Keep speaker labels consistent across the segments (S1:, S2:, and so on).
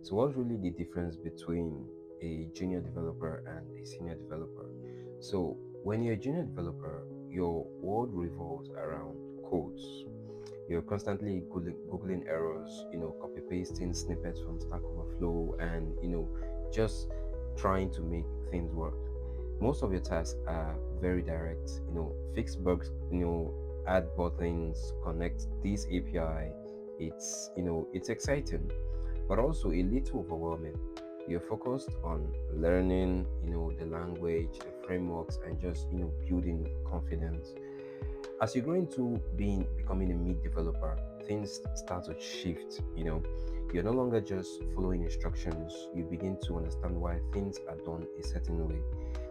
S1: So, what's really the difference between a junior developer and a senior developer? So, when you're a junior developer, your world revolves around codes. You're constantly googling errors, copy pasting snippets from Stack Overflow, and just trying to make things work. Most of your tasks are very direct. Fix bugs. Add buttons, connect this API. It's exciting, but also a little overwhelming. You're focused on learning, the language, the frameworks, and just building confidence. As you grow into becoming a mid developer, things start to shift. You're no longer just following instructions. You begin to understand why things are done a certain way.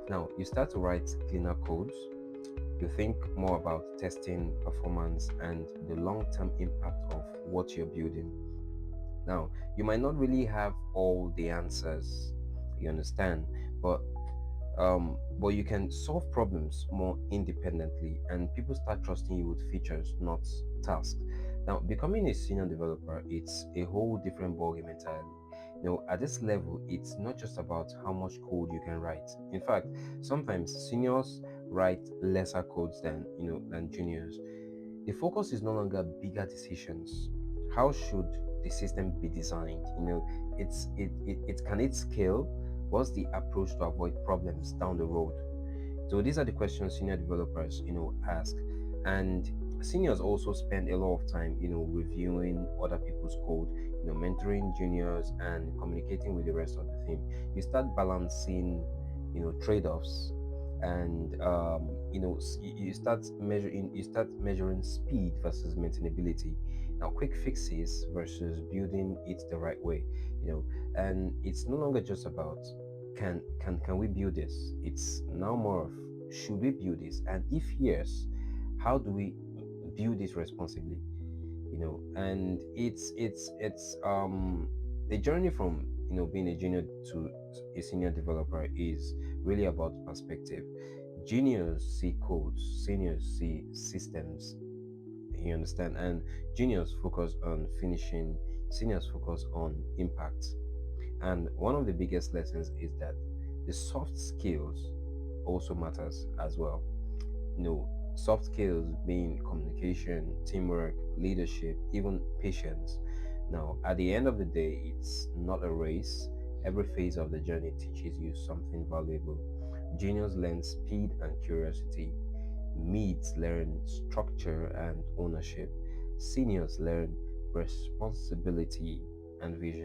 S1: Now you start to write cleaner codes. You think more about testing, performance, and the long-term impact of what you're building. Now, you might not really have all the answers, you understand, but you can solve problems more independently, and people start trusting you with features, not tasks. Now, becoming a senior developer, it's a whole different ballgame entirely. At this level, it's not just about how much code you can write. In fact, sometimes seniors write lesser codes than juniors. The focus is no longer bigger decisions. How should the system be designed? It can it scale? What's the approach to avoid problems down the road? So these are the questions senior developers ask. And seniors also spend a lot of time reviewing other people's code, mentoring juniors and communicating with the rest of the team. You start balancing trade-offs, and you start measuring speed versus maintainability. Now quick fixes versus building it the right way. And it's no longer just about can we build this. It's now more of, should we build this, and if yes, how do we build this responsibly? And it's the journey from being a junior to a senior developer is really about perspective. Juniors see codes, seniors see systems, you understand, and juniors focus on finishing, seniors focus on impact. And one of the biggest lessons is that the soft skills also matters as well. Soft skills being communication, teamwork, leadership, even patience. Now, at the end of the day, it's not a race. Every phase of the journey teaches you something valuable. Juniors learn speed and curiosity. Mids learn structure and ownership. Seniors learn responsibility and vision.